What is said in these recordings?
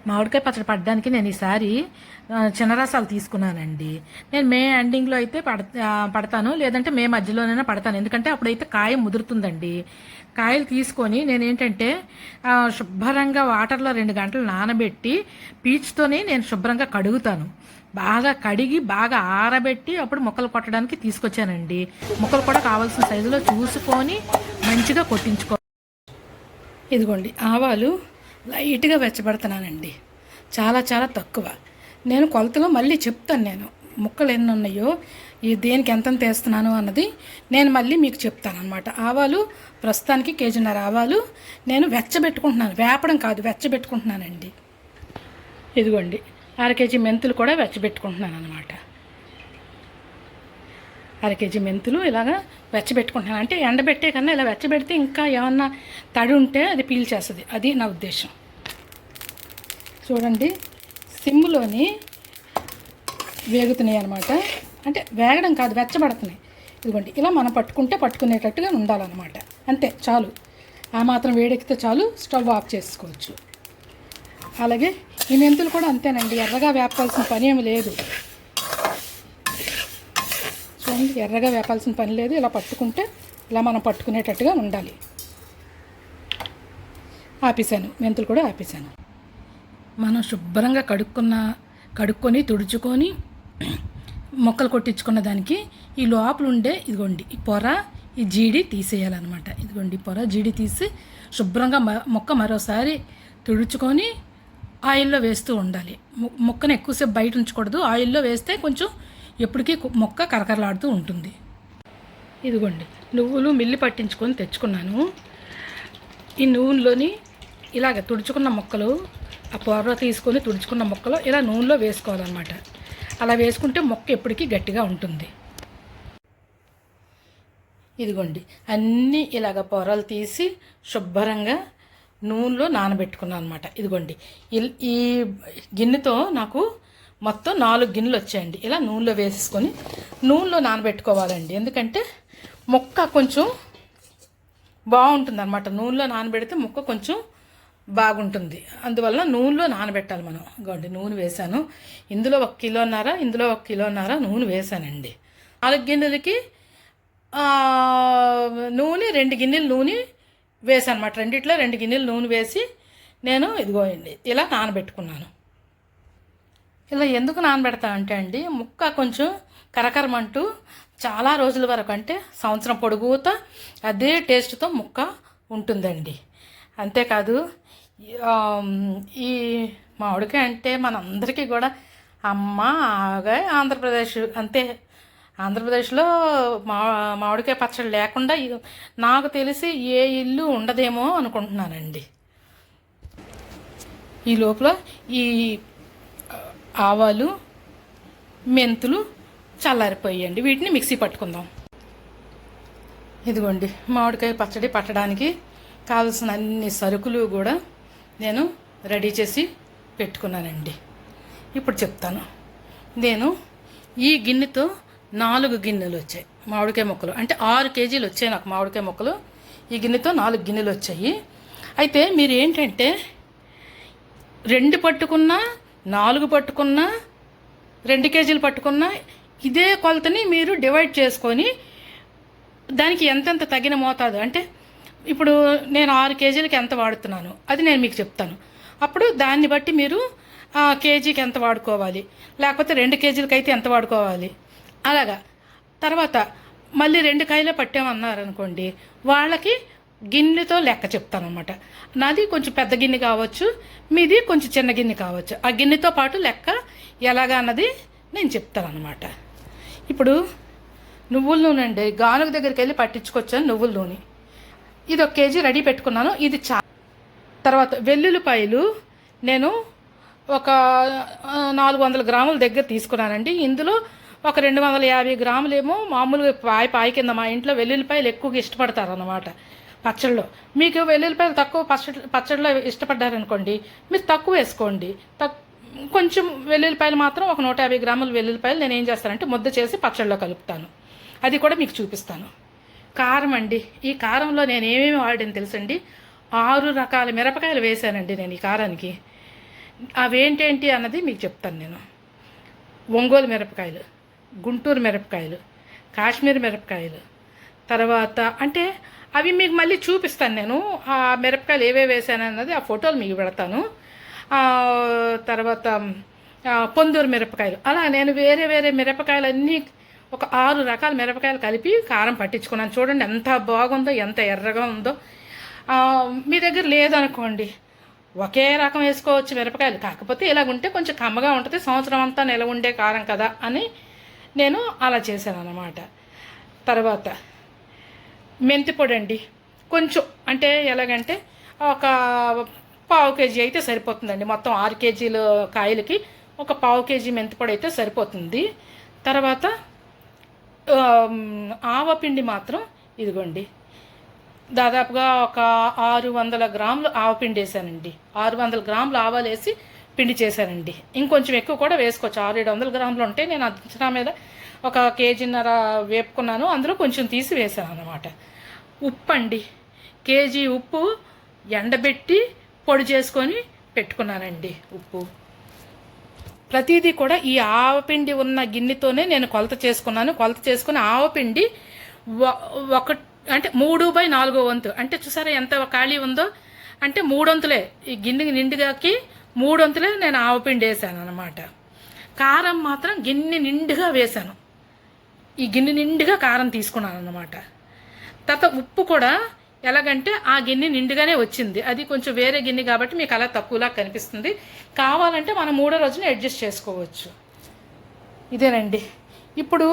మామిడికాయ పచ్చడి పడడానికి నేను ఈసారి చిన్న రసాలు తీసుకున్నానండి. నేను మే ఎండింగ్లో అయితే పడతాను, లేదంటే మే మధ్యలోనైనా పడతాను. ఎందుకంటే అప్పుడైతే కాయ ముదురుతుందండి. కాయలు తీసుకొని నేనేంటంటే శుభ్రంగా వాటర్లో 2 గంటలు నానబెట్టి పీచుతోనే నేను శుభ్రంగా కడుగుతాను. బాగా కడిగి బాగా ఆరబెట్టి అప్పుడు ముక్కలు కొట్టడానికి తీసుకొచ్చానండి. ముక్కలు కూడా కావాల్సిన సైజులో చూసుకొని మంచిగా కొట్టించుకో. ఇదిగోండి ఆవాలు లైట్గా వెచ్చబడుతున్నానండి. చాలా చాలా తక్కువ. నేను కొలతలో మళ్ళీ చెప్తాను. నేను ముక్కలు ఎన్ని ఉన్నాయో దేనికి ఎంతంత వేస్తున్నాను అన్నది నేను మళ్ళీ మీకు చెప్తాను అనమాట. ఆవాలు ప్రస్తుతానికి 1.5 కేజీ ఆవాలు నేను వెచ్చబెట్టుకుంటున్నాను, వేపడం కాదు, వెచ్చబెట్టుకుంటున్నానండి. ఇదిగోండి 1/2 కేజీ మెంతులు కూడా వెచ్చబెట్టుకుంటున్నాను అనమాట. 1/2 కేజీ మెంతులు ఇలాగా వెచ్చబెట్టుకుంటున్నాను. అంటే ఎండబెట్టే కన్నా ఇలా వెచ్చబెడితే ఇంకా ఏమన్నా తడి ఉంటే అది పీల్చేస్తుంది, అది నా ఉద్దేశం. చూడండి సిమ్లోని వేగుతున్నాయి అనమాట. అంటే వేగడం కాదు, వెచ్చబడుతున్నాయి. ఇదిగోండి ఇలా మనం పట్టుకునేటట్టుగా ఉండాలన్నమాట. అంతే, చాలు. ఆ మాత్రం వేడెక్కితే చాలు, స్టవ్ ఆఫ్ చేసుకోవచ్చు. అలాగే ఈ మెంతులు కూడా అంతేనండి, ఎర్రగా వేపాల్సిన పని ఏమి లేదు. చూడండి, ఎర్రగా వేపాల్సిన పని లేదు. ఇలా పట్టుకుంటే ఇలా మనం పట్టుకునేటట్టుగా ఉండాలి. ఆపేసాను, మెంతులు కూడా ఆపేసాను. మనం శుభ్రంగా కడుక్కొని తుడుచుకొని మొక్కలు కొట్టించుకున్న దానికి ఈ లోపల ఉండే ఇదిగోండి ఈ పొర, ఈ జీడి తీసేయాలన్నమాట. ఇదిగోండి పొర జీడి తీసి శుభ్రంగా మొక్క మరోసారి తుడుచుకొని ఆయిల్లో వేస్తూ ఉండాలి. మొక్కను ఎక్కువసేపు బయట ఉంచకూడదు, ఆయిల్లో వేస్తే కొంచెం ఎప్పటికీ మొక్క కరకరలాడుతూ ఉంటుంది. ఇదిగోండి నువ్వులు మిల్లి పట్టించుకొని తెచ్చుకున్నాను. ఈ నువ్వుల్లోని ఇలాగ తుడుచుకున్న మొక్కలు, ఆ పొర తీసుకొని తుడుచుకున్న మొక్కలు ఇలా నూనెలో వేసుకోవాలన్నమాట. అలా వేసుకుంటే మొక్క ఎప్పటికీ గట్టిగా ఉంటుంది. ఇదిగోండి అన్నీ ఇలాగ పొరలు తీసి శుభ్రంగా నూనెలో నానబెట్టుకున్నాను అనమాట. ఇదిగోండి ఈ గిన్నెతో నాకు మొత్తం 4 గిన్నెలు వచ్చాయండి. ఇలా నూనెలో వేసుకొని నూనెలో నానబెట్టుకోవాలండి. ఎందుకంటే మొక్క కొంచెం బాగుంటుంది అనమాట. నూనెలో నానబెడితే మొక్క కొంచెం బాగుంటుంది. అందువల్ల నూనెలో నానబెట్టాలి మనం. ఇదిగోండి నూనె వేసాను. ఇందులో 1 కిలోన్నర, ఇందులో 1 కిలోన్నర నూనె వేసానండి. 4 గిన్నెలకి నూనె 2 గిన్నెలు నూనె వేసాను అనమాట. రెండిట్లో 2 గిన్నెలు నూనె వేసి నేను ఇదిగోండి ఇలా నానబెట్టుకున్నాను. ఇలా ఎందుకు నానబెడతా అంటే అండి, ముక్క కొంచెం కరకరమంటూ చాలా రోజుల వరకు, అంటే సంవత్సరం పొడుగుతా అదే టేస్ట్తో ముక్క ఉంటుందండి. అంతేకాదు ఈ మామిడికాయ అంటే మనందరికీ కూడా అమ్మ ఆగా ఆంధ్రప్రదేశ్ అంతే. ఆంధ్రప్రదేశ్లో మామిడికాయ పచ్చడి లేకుండా నాకు తెలిసి ఏ ఇల్లు ఉండదేమో అనుకుంటున్నానండి. ఈ లోపల ఈ ఆవాలు మెంతులు చల్లారిపోయండి, వీటిని మిక్సీ పట్టుకుందాం. ఇదిగోండి మామిడికాయ పచ్చడి పట్టడానికి కావాల్సిన అన్ని సరుకులు కూడా నేను రెడీ చేసి పెట్టుకున్నానండి. ఇప్పుడు చెప్తాను. నేను ఈ గిన్నెతో 4 గిన్నెలు వచ్చాయి మామిడికాయ ముక్కలు. అంటే 6 కేజీలు వచ్చాయి నాకు మామిడికాయ ముక్కలు. ఈ గిన్నెతో 4 గిన్నెలు వచ్చాయి. అయితే మీరు ఏంటంటే 2 పట్టుకున్నా, 4 పట్టుకున్నా, 2 కేజీలు పట్టుకున్నా ఇదే కొలతని మీరు డివైడ్ చేసుకొని దానికి ఎంతెంత తగిన మోతాదు, అంటే ఇప్పుడు నేను 6 కేజీలకి ఎంత వాడుతున్నాను అది నేను మీకు చెప్తాను. అప్పుడు దాన్ని బట్టి మీరు కేజీకి ఎంత వాడుకోవాలి, లేకపోతే 2 కేజీలకి అయితే ఎంత వాడుకోవాలి, అలాగా. తర్వాత మళ్ళీ 2 కాయలే పట్టామన్నారనుకోండి, వాళ్ళకి గిన్నెతో లెక్క చెప్తాను అనమాట. నాది కొంచెం పెద్ద గిన్నె కావచ్చు, మీది కొంచెం చిన్న గిన్నె కావచ్చు. ఆ గిన్నెతో పాటు లెక్క ఎలాగా అన్నది నేను చెప్తాను అనమాట. ఇప్పుడు నువ్వుల నూనె అండి, గానుగ దగ్గరికి వెళ్ళి పట్టించుకొచ్చాను నువ్వుల నూనె. ఇది 1 కేజీ రెడీ పెట్టుకున్నాను. ఇది తర్వాత వెల్లుల్లిపాయలు నేను ఒక 400 గ్రాముల దగ్గర తీసుకున్నానండి. ఇందులో ఒక 250 గ్రాములేమో మామూలుగా పాయ కింద మా ఇంట్లో వెల్లుల్లిపాయలు ఎక్కువగా ఇష్టపడతారు అన్నమాట పచ్చళ్ళలో. మీకు వెల్లుల్లిపాయలు తక్కువ పచ్చడిలో ఇష్టపడ్డారనుకోండి, మీరు తక్కువ వేసుకోండి. కొంచెం వెల్లుల్లిపాయలు మాత్రం ఒక 150 గ్రాముల వెల్లుల్లిపాయలు నేను ఏం చేస్తానంటే ముద్ద చేసి పచ్చడిలో కలుపుతాను. అది కూడా మీకు చూపిస్తాను. కారం అండి, ఈ కారంలో నేను ఏమేమి వాడాను తెలుసండి. 6 రకాల మిరపకాయలు వేసానండి నేను ఈ కారానికి. అవేంటేంటి అన్నది మీకు చెప్తాను నేను. ఒంగోలు మిరపకాయలు, గుంటూరు మిరపకాయలు, కాశ్మీర్ మిరపకాయలు, తర్వాత అంటే అవి మీకు మళ్ళీ చూపిస్తాను నేను. ఆ మిరపకాయలు ఏవే వేసాను అన్నది ఆ ఫోటోలు మీకు పెడతాను. తర్వాత పొందూరు మిరపకాయలు, అలా నేను వేరే వేరే మిరపకాయలన్నీ ఒక 6 రకాల మిరపకాయలు కలిపి కారం పట్టించుకున్నాను. చూడండి ఎంత బాగుందో, ఎంత ఎర్రగా ఉందో. మీ దగ్గర లేదనుకోండి ఒకే రకం వేసుకోవచ్చు మిరపకాయలు, కాకపోతే ఇలాగుంటే కొంచెం కమ్మగా ఉంటుంది, సంవత్సరం అంతా నిలవ ఉండే కారం కదా అని నేను అలా చేశాను అన్నమాట. తర్వాత మెంతి పొడి అండి, కొంచెం అంటే ఎలాగంటే ఒక 1/4 కేజీ అయితే సరిపోతుందండి. మొత్తం 6 కేజీల కాయలకి ఒక 1/4 కేజీ మెంతి పొడి అయితే సరిపోతుంది. తర్వాత ఆవపిండి మాత్రం ఇదిగోండి, దాదాపుగా ఒక 600 గ్రాములు ఆవపిండి వేసానండి. 600 గ్రాములు ఆవాలు వేసి పిండి చేశానండి. ఇంకొంచెం ఎక్కువ కూడా వేసుకోవచ్చు, 600-700 గ్రాములు ఉంటే నేను అంచనా మీద ఒక 1.5 కేజీన్నర వేపుకున్నాను, అందులో కొంచెం తీసి వేసాను అన్నమాట. ఉప్పు అండి, కేజీ ఉప్పు ఎండబెట్టి పొడి చేసుకొని పెట్టుకున్నానండి. ఉప్పు ప్రతిదీ కూడా ఈ ఆవపిండి ఉన్న గిన్నెతోనే నేను కొలత చేసుకున్నాను. కొలత చేసుకుని ఆవపిండి ఒక అంటే 3/4 వంతు, అంటే చూసారా ఎంత ఖాళీ ఉందో, అంటే 3 వంతులే ఈ గిన్నె నిండుగాకి 3 వంతులే నేను ఆవపిండి వేసాను అనమాట. కారం మాత్రం గిన్నె నిండుగా వేసాను, ఈ గిన్నె నిండుగా కారం తీసుకున్నాను అన్నమాట. తర్వాత ఉప్పు కూడా ఎలాగంటే ఆ గిన్నె నిండుగానే వచ్చింది, అది కొంచెం వేరే గిన్నె కాబట్టి మీకు అలా తక్కువలా కనిపిస్తుంది. కావాలంటే మనం 3వ రోజున అడ్జస్ట్ చేసుకోవచ్చు. ఇదేనండి. ఇప్పుడు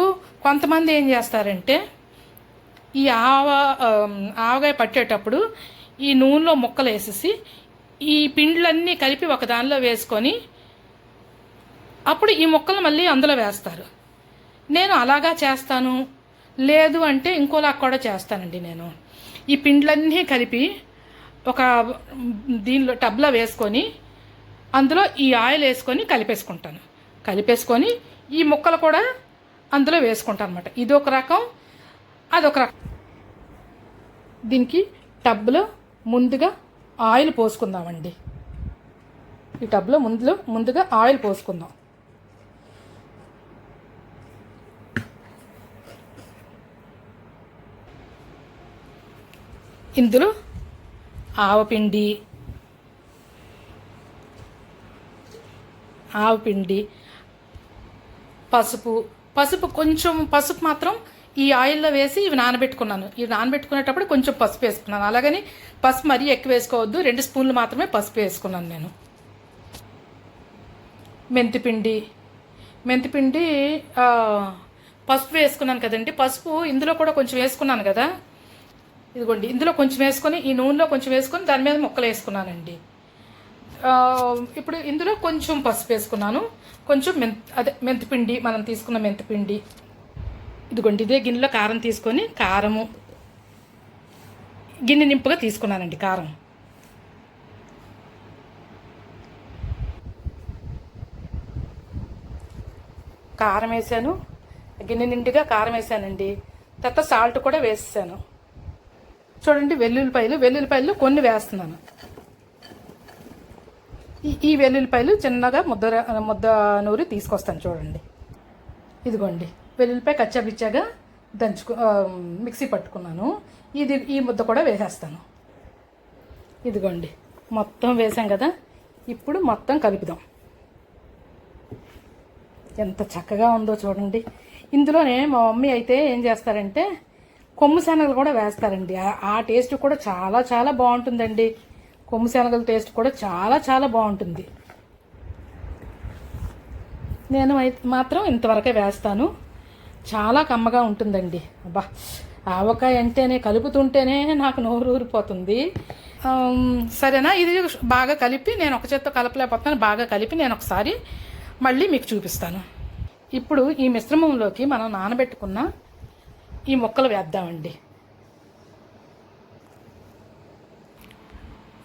కొంతమంది ఏం చేస్తారంటే ఈ ఆవకాయ పట్టేటప్పుడు ఈ నూనెలో ముక్కలు వేసేసి ఈ పిండ్లన్నీ కలిపి ఒక దానిలో వేసుకొని అప్పుడు ఈ ముక్కలు మళ్ళీ అందులో వేస్తారు. నేను అలాగా చేస్తాను, లేదు అంటే ఇంకోలా కూడా చేస్తానండి. నేను ఈ పిండ్లన్నీ కలిపి ఒక దీనిలో టబ్లో వేసుకొని అందులో ఈ ఆయిల్ వేసుకొని కలిపేసుకుంటాను. కలిపేసుకొని ఈ ముక్కలు కూడా అందులో వేసుకుంటాను అనమాట. ఇదొక రకం, అదొక రకం. దీనికి టబ్లో ముందుగా ఆయిల్ పోసుకుందామండి. ఈ టబ్లో ముందుగా ఆయిల్ పోసుకుందాం. ఇందులో ఆవపిండి, పసుపు కొంచెం, పసుపు మాత్రం ఈ ఆయిల్లో వేసి ఇవి నానబెట్టుకున్నాను. ఇవి నానబెట్టుకునేటప్పుడు కొంచెం పసుపు వేసుకున్నాను. అలాగని పసుపు మరీ ఎక్కువ వేసుకోవద్దు, 2 స్పూన్లు మాత్రమే పసుపు వేసుకున్నాను నేను. మెంతిపిండి పసుపు వేసుకున్నాను కదండి. పసుపు ఇందులో కూడా కొంచెం వేసుకున్నాను కదా, ఇదిగోండి. ఇందులో కొంచెం వేసుకొని ఈ నూనెలో కొంచెం వేసుకొని దాని మీద ముక్కలు వేసుకున్నానండి. ఇప్పుడు ఇందులో కొంచెం పసుపు వేసుకున్నాను, కొంచెం మెంతిపిండి, మనం తీసుకున్న మెంతిపిండి. ఇదిగోండి, ఇదే గిన్నెలో కారం తీసుకొని కారము గిన్నె నింపుగా తీసుకున్నానండి. కారం వేసాను, గిన్నె నిండుగా కారం వేసానండి. తర్వాత సాల్ట్ కూడా వేసేసాను. చూడండి, వెల్లుల్లిపాయలు కొన్ని వేస్తున్నాను. ఈ వెల్లుల్లిపాయలు చిన్నగా ముద్ద నూరి తీసుకొస్తాను. చూడండి, ఇదిగోండి, వెల్లుల్లిపాయ కచ్చాపిచ్చాగా మిక్సీ పట్టుకున్నాను. ఈ ముద్ద కూడా వేసేస్తాను. ఇదిగోండి, మొత్తం వేసాం కదా. ఇప్పుడు మొత్తం కలుపుదాం. ఎంత చక్కగా ఉందో చూడండి. ఇందులోనే మా మమ్మీ అయితే ఏం చేస్తారంటే కొమ్ము శనగలు కూడా వేస్తారండి. ఆ టేస్ట్ కూడా చాలా చాలా బాగుంటుందండి. కొమ్ము శనగల టేస్ట్ కూడా చాలా చాలా బాగుంటుంది. నేను మాత్రం ఇంతవరకే వేస్తాను. చాలా కమ్మగా ఉంటుందండి. అబ్బా, ఆవకాయ అంటేనే, కలుపుతుంటేనే నాకు నోరు ఊరిపోతుంది. సరేనా, ఇది బాగా కలిపి, నేను ఒక చేత్తో కలపలేకపోతున్నాను, బాగా కలిపి నేను ఒకసారి మళ్ళీ మీకు చూపిస్తాను. ఇప్పుడు ఈ మిశ్రమంలోకి మనం నానబెట్టుకున్న ఈ ముక్కలు వేద్దామండి.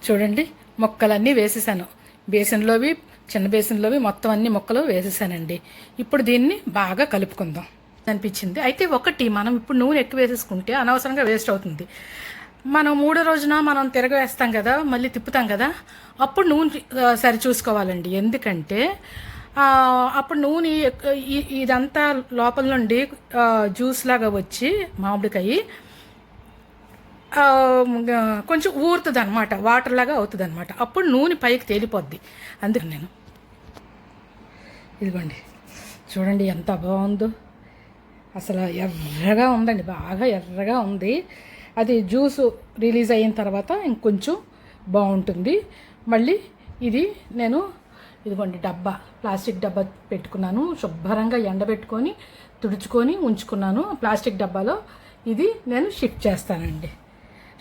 చూడండి, ముక్కలన్నీ వేసేసాను. బేసిన్లోవి, చిన్న బేసిన్లోవి మొత్తం అన్ని ముక్కలు వేసేసానండి. ఇప్పుడు దీన్ని బాగా కలుపుకుందాం అనిపించింది. అయితే ఒకటి, మనం ఇప్పుడు నూనె ఎక్కువ వేసేసుకుంటే అనవసరంగా వేస్ట్ అవుతుంది. మనం మూడో రోజున మనం తిరగవేస్తాం కదా, మళ్ళీ తిప్పుతాం కదా, అప్పుడు నూనె సరి చూసుకోవాలండి. ఎందుకంటే అప్పుడు నూనె ఇదంతా లోపల నుండి జ్యూస్ లాగా వచ్చి మామిడికాయ కొంచెం ఊరుతుంది అనమాట, వాటర్ లాగా అవుతుంది అనమాట. అప్పుడు నూనె పైకి తేలిపోద్ది. అందుకని నేను ఇదిగోండి చూడండి ఎంత బాగుందో, అసలు ఎర్రగా ఉందండి, బాగా ఎర్రగా ఉంది. అది జ్యూస్ రిలీజ్ అయిన తర్వాత ఇంకొంచెం బాగుంటుంది. మళ్ళీ ఇది నేను ఇదిగోండి డబ్బా, ప్లాస్టిక్ డబ్బా పెట్టుకున్నాను, శుభ్రంగా ఎండబెట్టుకొని తుడుచుకొని ఉంచుకున్నాను. ప్లాస్టిక్ డబ్బాలో ఇది నేను షిఫ్ట్ చేస్తానండి.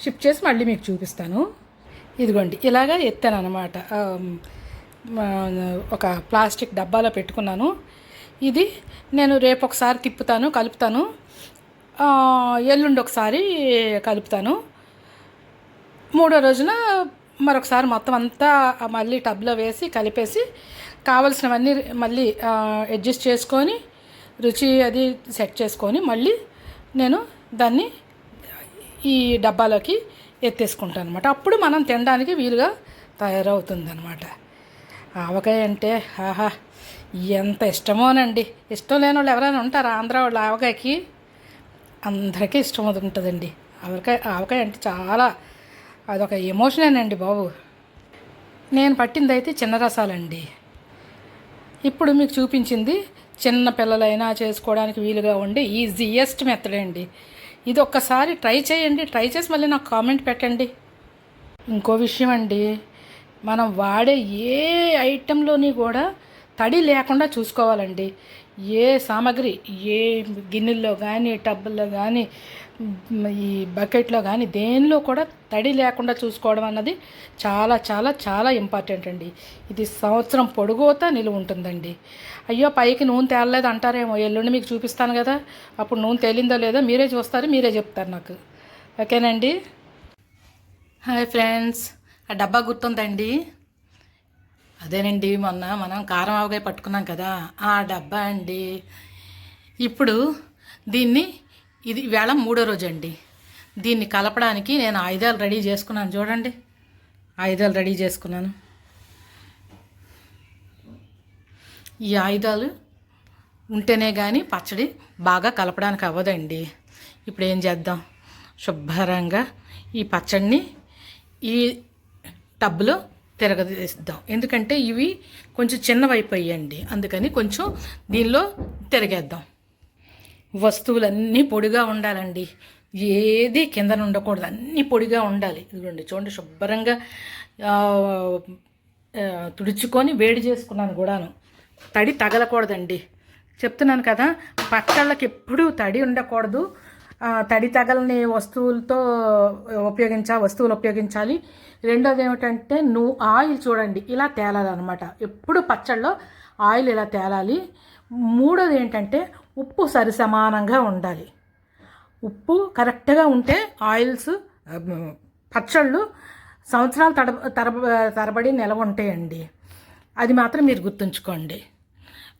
షిఫ్ట్ చేసి మళ్ళీ మీకు చూపిస్తాను. ఇదిగోండి ఇలాగా ఎత్తాను అనమాట, ఒక ప్లాస్టిక్ డబ్బాలో పెట్టుకున్నాను. ఇది నేను రేపు ఒకసారి తిప్పుతాను, కలుపుతాను, ఎల్లుండి ఒకసారి కలుపుతాను. మూడో రోజున మరొకసారి మొత్తం అంతా మళ్ళీ టబ్లో వేసి కలిపేసి కావలసినవన్నీ మళ్ళీ అడ్జస్ట్ చేసుకొని రుచి అది సెట్ చేసుకొని మళ్ళీ నేను దాన్ని ఈ డబ్బాలోకి ఎత్తేసుకుంటాను అనమాట. అప్పుడు మనం తినడానికి వీలుగా తయారవుతుంది అనమాట. ఆవకాయ అంటే ఆహా ఎంత ఇష్టమోనండి. ఇష్టం లేని వాళ్ళు ఎవరైనా ఉంటారా? ఆంధ్ర వాళ్ళు ఆవకాయకి అందరికీ ఇష్టం ఉంటుందండి. ఆవకాయ అంటే చాలా అదొక ఎమోషనేనండి బాబు. నేను పట్టింది అయితే చిన్న రసాలండి. ఇప్పుడు మీకు చూపించింది చిన్న పిల్లలైనా చేసుకోవడానికి వీలుగా ఉండే ఈజియెస్ట్ మెథడ్ అండి. ఇది ఒక్కసారి ట్రై చేయండి, ట్రై చేసి మళ్ళీ నాకు కామెంట్ పెట్టండి. ఇంకో విషయం అండి, మనం వాడే ఏ ఐటెంలోని కూడా తడి లేకుండా చూసుకోవాలండి. ఏ సామాగ్రి, ఏ గిన్నెల్లో కానీ, టబ్బుల్లో కానీ, ఈ బకెట్లో కానీ దేనిలో కూడా తడి లేకుండా చూసుకోవడం అన్నది చాలా చాలా చాలా ఇంపార్టెంట్ అండి. ఇది సంవత్సరం పొడుగుతా నిలువ ఉంటుందండి. అయ్యో పైకి నూనె తేలలేదు అంటారేమో, ఎల్లుండి మీకు చూపిస్తాను కదా, అప్పుడు నూనె తేలిందో లేదో మీరే చూస్తారు, మీరే చెప్తారు నాకు. ఓకేనండి. హాయ్ ఫ్రెండ్స్, ఆ డబ్బా గుర్తుందండి? అదేనండి మొన్న మనం కారం ఆవకాయ పట్టుకున్నాం కదా, ఆ డబ్బా అండి. ఇప్పుడు దీన్ని ఇది వేళ మూడో రోజు అండి. దీన్ని కలపడానికి నేను ఆయుధాలు రెడీ చేసుకున్నాను. చూడండి, ఆయుధాలు రెడీ చేసుకున్నాను. ఈ ఆయుధాలు ఉంటేనే కానీ పచ్చడి బాగా కలపడానికి అవ్వదండి. ఇప్పుడు ఏం చేద్దాం, శుభ్రంగా ఈ పచ్చడిని ఈ టబ్లో తిరగదీద్దాం. ఎందుకంటే ఇవి కొంచెం చిన్నవైపోయాయండి, అందుకని కొంచెం దీనిలో తిరగేద్దాం. వస్తువులన్నీ పొడిగా ఉండాలండి, ఏది కిందన ఉండకూడదు, అన్నీ పొడిగా ఉండాలి. ఇదిగోండి చూడండి, శుభ్రంగా తుడుచుకొని వేడి చేసుకున్నాను కూడాను. తడి తగలకూడదండి, చెప్తున్నాను కదా, పచ్చళ్ళకి ఎప్పుడూ తడి ఉండకూడదు. తడి తగలని వస్తువులతో వస్తువులు ఉపయోగించాలి. రెండోది ఏమిటంటే ఆయిల్ చూడండి ఇలా తేలాలన్నమాట, ఎప్పుడు పచ్చళ్ళలో ఆయిల్ ఇలా తేలాలి. మూడోది ఏంటంటే ఉప్పు సరిసమానంగా ఉండాలి. ఉప్పు కరెక్ట్గా ఉంటే ఆయిల్స్ పచ్చళ్ళు సంవత్సరాలు తరబడి నిలవ ఉంటాయండి. అది మాత్రం మీరు గుర్తుంచుకోండి.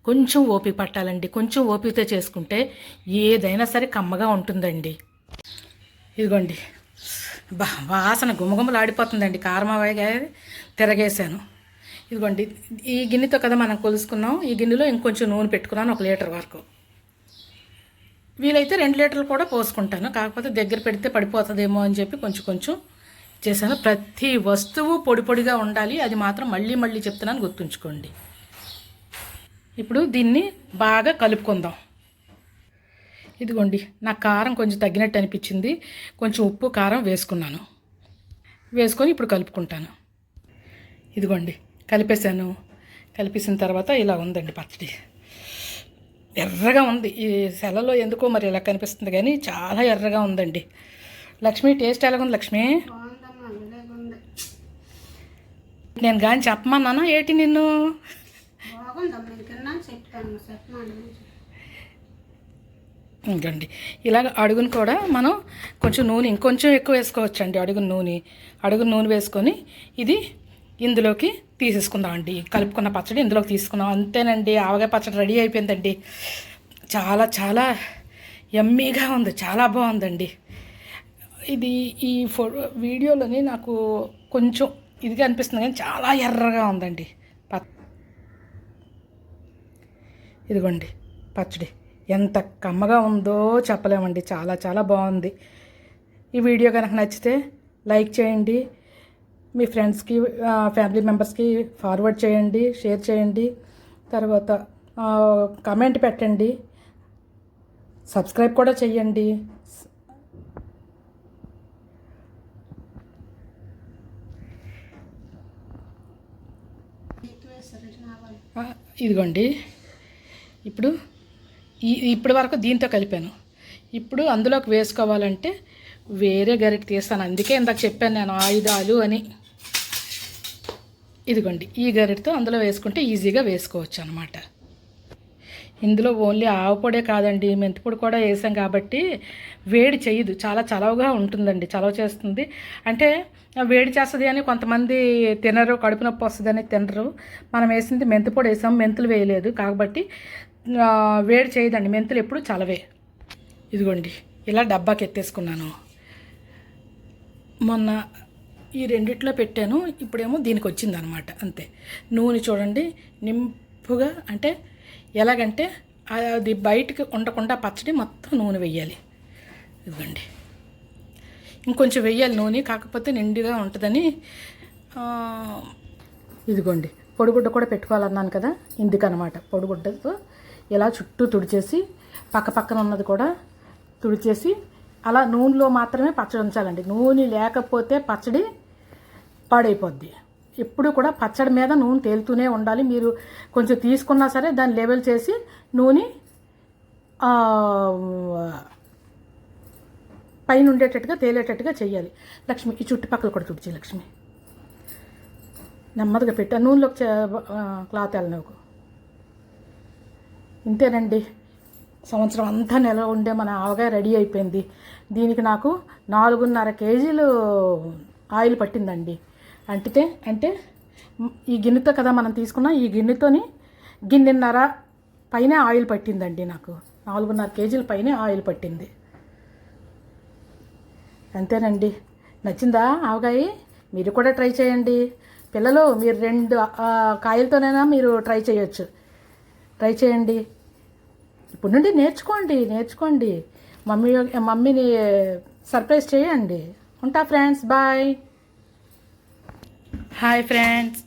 కొంచెం ఓపిక పట్టాలండి, కొంచెం ఓపికతో చేసుకుంటే ఏదైనా సరే కమ్మగా ఉంటుందండి. ఇదిగోండి వాసన గుమగుమలు ఆడిపోతుందండి. కారమావగా తిరగేసాను. ఇదిగోండి ఈ గిన్నెతో కదా మనం కొలుసుకున్నాం, ఈ గిన్నెలో ఇంకొంచెం నూనె పెట్టుకున్నాను, 1 లీటర్ వరకు. వీలైతే 2 లీటర్లు కూడా పోసుకుంటాను, కాకపోతే దగ్గర పెడితే పడిపోతుందేమో అని చెప్పి కొంచెం కొంచెం చేశాను. ప్రతి వస్తువు పొడి పొడిగా ఉండాలి, అది మాత్రం మళ్ళీ మళ్ళీ చెప్తున్నాను, గుర్తుంచుకోండి. ఇప్పుడు దీన్ని బాగా కలుపుకుందాం. ఇదిగోండి నాకు కారం కొంచెం తగ్గినట్టు అనిపించింది, కొంచెం ఉప్పు కారం వేసుకున్నాను. వేసుకొని ఇప్పుడు కలుపుకుంటాను. ఇదిగోండి కలిపేశాను. కలిపేసిన తర్వాత ఇలా ఉందండి పచ్చడి, ఎర్రగా ఉంది. ఈ సెలలో ఎందుకో మరి ఇలా కనిపిస్తుంది కానీ చాలా ఎర్రగా ఉందండి. లక్ష్మి టేస్ట్ ఎలాగుంది లక్ష్మి? నేను కానీ చెప్పమన్నానా ఏంటి నిన్ను? ఇంకండి ఇలాగ అడుగును కూడా మనం కొంచెం నూనె ఇంకొంచెం ఎక్కువ వేసుకోవచ్చండి. అడుగును నూనె వేసుకొని ఇది ఇందులోకి తీసేసుకుందాం అండి. కలుపుకున్న పచ్చడి ఇందులోకి తీసుకున్నాం, అంతేనండి. ఆవకాయ పచ్చడి రెడీ అయిపోయిందండి. చాలా చాలా యమ్మీగా ఉంది, చాలా బాగుందండి. ఇది ఈ వీడియోలోని నాకు కొంచెం ఇదిగా అనిపిస్తుంది కానీ చాలా ఎర్రగా ఉందండి. ఇదిగోండి పచ్చడి ఎంత కమ్మగా ఉందో చెప్పలేమండి. చాలా చాలా బాగుంది. ఈ వీడియో కనుక నచ్చితే లైక్ చేయండి, మీ ఫ్రెండ్స్కి ఫ్యామిలీ మెంబర్స్కి ఫార్వర్డ్ చేయండి, షేర్ చేయండి, తర్వాత కమెంట్ పెట్టండి, సబ్స్క్రైబ్ కూడా చేయండి. ఇదిగోండి ఇప్పటి వరకు దీంతో కలిపాను. ఇప్పుడు అందులోకి వేసుకోవాలంటే వేరే గరిటె తీస్తాను. అందుకే ఇందాక చెప్పాను నేను ఆయుధాలు అని. ఇదిగోండి ఈ గరిటెతో అందులో వేసుకుంటే ఈజీగా వేసుకోవచ్చు అనమాట. ఇందులో ఓన్లీ ఆవు పొడే కాదండి, మెంతిపొడి కూడా వేసాం కాబట్టి వేడి చేయదు, చాలా చలవగా ఉంటుందండి. చలవ చేస్తుంది అంటే వేడి చేస్తుంది అని కొంతమంది తినరు, కడుపు నొప్పి వస్తుందని తినరు. మనం వేసింది మెంతిపొడి వేసాం, మెంతులు వేయలేదు కాబట్టి వేడి చేయదండి. మెంతులు ఎప్పుడు చలవే. ఇదిగోండి ఇలా డబ్బాకి ఎత్తేసుకున్నాను. మొన్న ఈ రెండిట్లో పెట్టాను, ఇప్పుడేమో దీనికి వచ్చిందనమాట. అంతే. నూనె చూడండి నింపుగా, అంటే ఎలాగంటే అది బయటకు ఉండకుండా పచ్చడి మొత్తం నూనె వెయ్యాలి. ఇదిగోండి ఇంకొంచెం వెయ్యాలి నూనె, కాకపోతే నిండుగా ఉంటుందని. ఇదిగోండి పొడిగుడ్డ కూడా పెట్టుకోవాలన్నాను కదా, ఇందుకనమాట. పొడిగుడ్డతో ఇలా చుట్టూ తుడిచేసి పక్కన ఉన్నది కూడా తుడిచేసి అలా నూనెలో మాత్రమే పచ్చడి ఉంచాలండి. నూనె లేకపోతే పచ్చడి పాడైపోద్ది. ఎప్పుడు కూడా పచ్చడి మీద నూనె తేలుతూనే ఉండాలి. మీరు కొంచెం తీసుకున్నా సరే దాన్ని లెవెల్ చేసి నూనె పైన ఉండేటట్టుగా తేలేటట్టుగా చేయాలి. లక్ష్మి ఈ చుట్టుపక్కల కూడా తుడిచి లక్ష్మి నెమ్మదిగా పెట్టా, నూనెలోకి క్లాత్ వెళ్ళనివ్వకు. ఇంతేనండి, సంవత్సరం అంతా నిల్వ ఉండే మన ఆవకాయ రెడీ అయిపోయింది. దీనికి నాకు 4.5 కేజీలు ఆయిల్ పట్టిందండి. అంటే ఈ గిన్నెతో కదా మనం తీసుకున్నాం, ఈ గిన్నెతోని గిన్నెన్నర పైన ఆయిల్ పట్టిందండి. నాకు 4.5 కేజీల పైన ఆయిల్ పట్టింది. అంతేనండి. నచ్చిందా ఆవకాయ? మీరు కూడా ట్రై చేయండి పిల్లలు. మీరు 2 కాయలతోనైనా మీరు ట్రై చేయొచ్చు. ట్రై చేయండి. ఇప్పుడు నుండి నేర్చుకోండి. మమ్మీని సర్ప్రైజ్ చేయండి. ఉంటా ఫ్రెండ్స్, బాయ్. Hi friends.